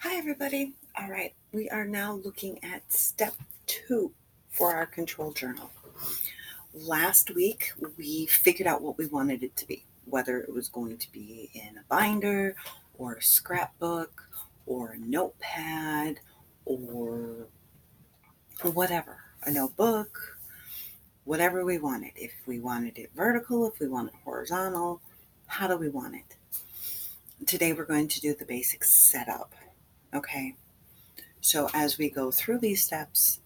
Hi, everybody. All right, we are now looking at step 2 for our control journal. Last week, we figured out what we wanted it to be, whether it was going to be in a binder or a scrapbook or a notepad or whatever, a notebook, whatever we wanted. If we wanted it vertical, if we want it horizontal, how do we want it? Today, we're going to do the basic setup, okay? So as we go through these steps,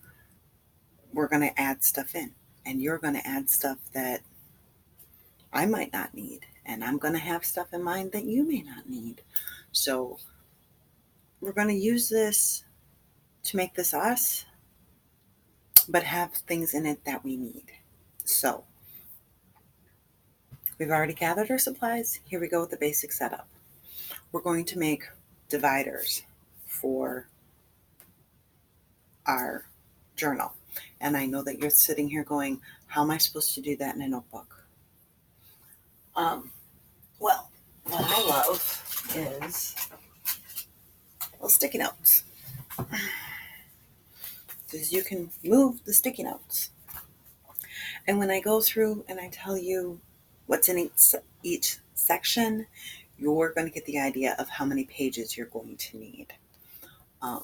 we're going to add stuff in, and you're going to add stuff that I might not need, and I'm going to have stuff in mind that you may not need. So we're going to use this to make this us, but have things in it that we need. So we've already gathered our supplies. Here we go with the basic setup. We're going to make dividers for our journal. And I know that you're sitting here going, how am I supposed to do that in a notebook? Well, what I love is sticky notes, because you can move the sticky notes. And when I go through and I tell you what's in each section, you're going to get the idea of how many pages you're going to need. Um,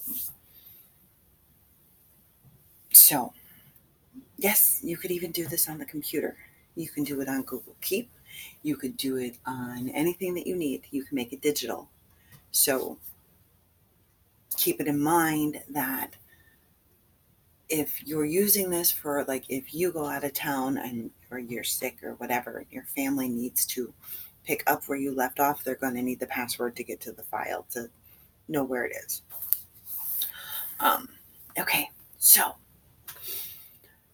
so, yes, you could even do this on the computer. You can do it on Google Keep. You could do it on anything that you need. You can make it digital. So, keep it in mind that if you're using this for, like, if you go out of town and or you're sick or whatever, your family needs to pick up where you left off, they're going to need the password to get to the file to know where it is. um, okay, so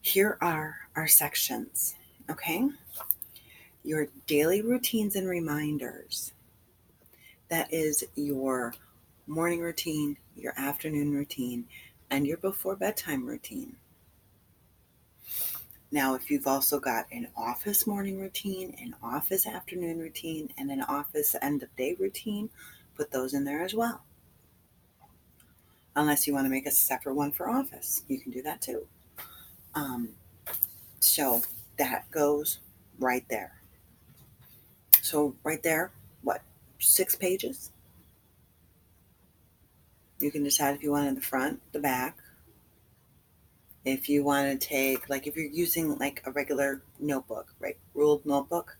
here are our sections. Okay, your daily routines and reminders, that is your morning routine, your afternoon routine, and your before bedtime routine. Now, if you've also got an office morning routine, an office afternoon routine, and an office end of day routine, put those in there as well. Unless you want to make a separate one for office, you can do that too. Um, so that goes right there. So right there, what, 6 pages? You can decide if you want it in the front, the back. If you want to take, like, if you're using like a regular notebook, right, ruled notebook,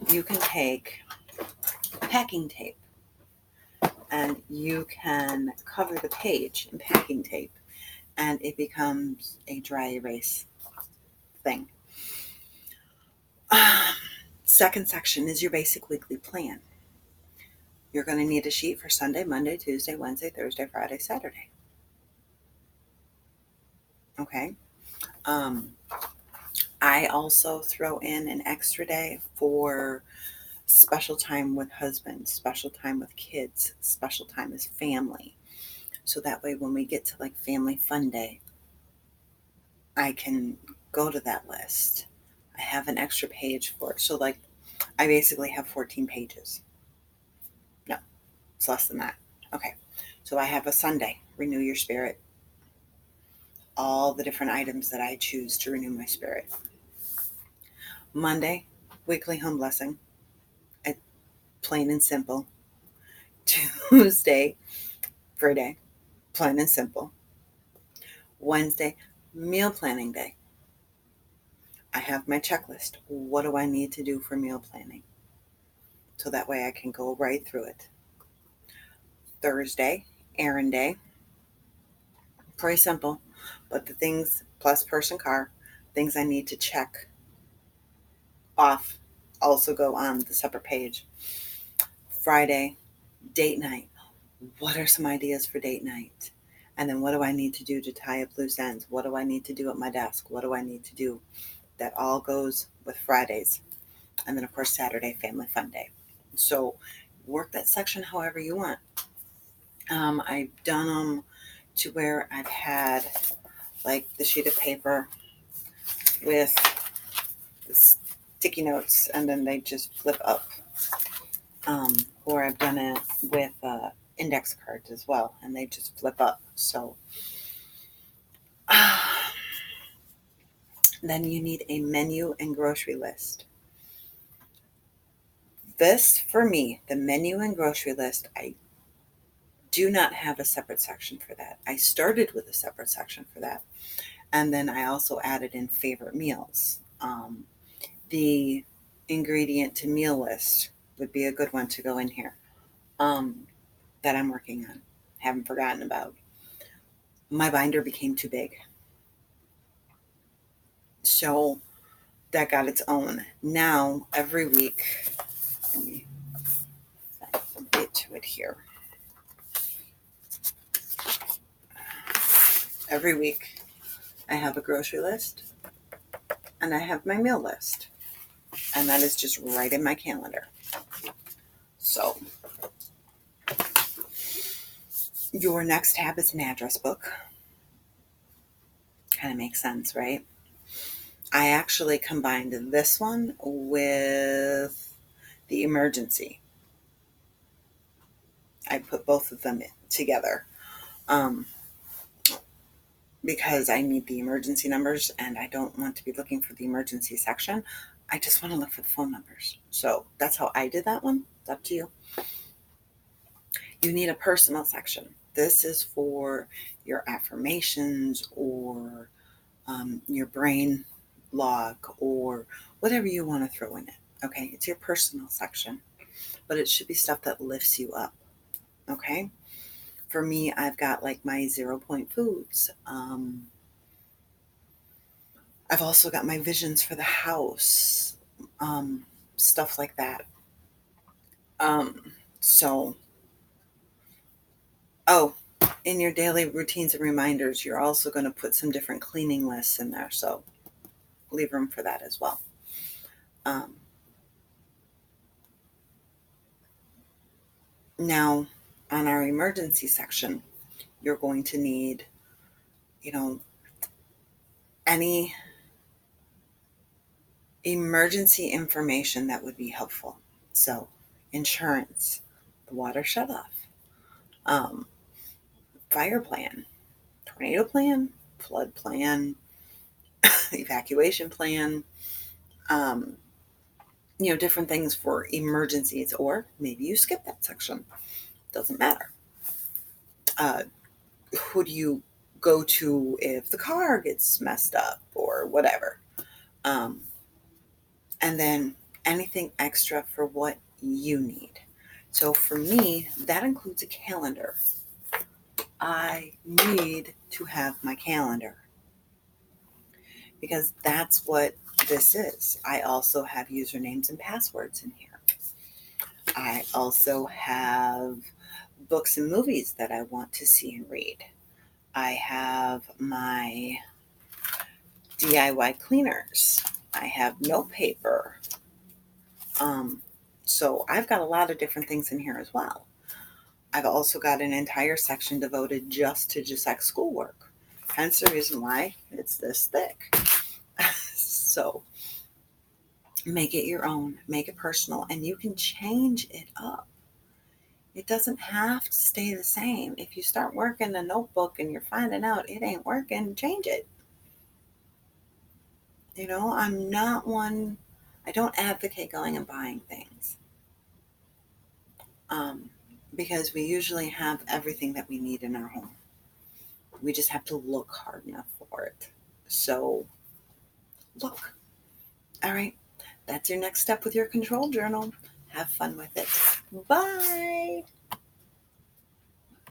you can take packing tape and you can cover the page in packing tape, and it becomes a dry erase thing. Second section is your basic weekly plan. You're going to need a sheet for Sunday, Monday, Tuesday, Wednesday, Thursday, Friday, Saturday. Okay. Um, I also throw in an extra day for special time with husband, special time with kids, special time as family. So that way, when we get to like family fun day, I can go to that list. I have an extra page for it. So, like, I basically have 14 pages. No, it's less than that. Okay. So, I have a Sunday, renew your spirit. All the different items that I choose to renew my spirit. Monday, weekly home blessing. Plain and simple. Tuesday, for a day. Plain and simple. Wednesday, meal planning day. I have my checklist. What do I need to do for meal planning? So that way I can go right through it. Thursday, errand day. Pretty simple, but the things plus person car, things I need to check off also go on the separate page. Friday, date night. What are some ideas for date night? And then what do I need to do to tie up loose ends? What do I need to do at my desk? What do I need to do? That all goes with Fridays. And then, of course, Saturday, family fun day. So work that section however you want. I've done them to where I've had like the sheet of paper with the sticky notes and then they just flip up. Or I've done it with index cards as well, and they just flip up. So then you need a menu and grocery list. This, for me, the menu and grocery list, I do not have a separate section for that. I started with a separate section for that. And then I also added in favorite meals. The ingredient to meal list would be a good one to go in here, that I'm working on. Haven't forgotten about. My binder became too big. So that got its own. Now, every week, let me get to it here. Every week, I have a grocery list and I have my meal list. And that is just right in my calendar. So, your next tab is an address book. Kind of makes sense, right? I actually combined this one with the emergency. I put both of them together because I need the emergency numbers and I don't want to be looking for the emergency section. I just want to look for the phone numbers. So that's how I did that one. It's up to you. You need a personal section. This is for your affirmations or your brain log or whatever you want to throw in it. Okay, it's your personal section, but it should be stuff that lifts you up. Okay, for me, I've got like my 0 point foods. I've also got my visions for the house, stuff like that. So, oh, in your daily routines and reminders, you're also going to put some different cleaning lists in there. So leave room for that as well. Um, Now, on our emergency section, you're going to need, you know, any emergency information that would be helpful. So, insurance, the water shut off, um, fire plan, tornado plan, flood plan, evacuation plan, um, different things for emergencies, or maybe you skip that section. Doesn't matter. Uh, who do you go to if the car gets messed up or whatever? Um, and then anything extra for what you need. So for me, that includes a calendar. I need to have my calendar because that's what this is. I also have usernames and passwords in here. I also have books and movies that I want to see and read. I have my DIY cleaners. I have note paper. So I've got a lot of different things in here as well. I've also got an entire section devoted just to Gisec's schoolwork. Hence the reason why it's this thick. So make it your own, make it personal, and you can change it up. It doesn't have to stay the same. If you start working a notebook and you're finding out it ain't working, change it. I'm not one, I don't advocate going and buying things. Because we usually have everything that we need in our home. We just have to look hard enough for it. So look. All right. That's your next step with your control journal. Have fun with it. Bye.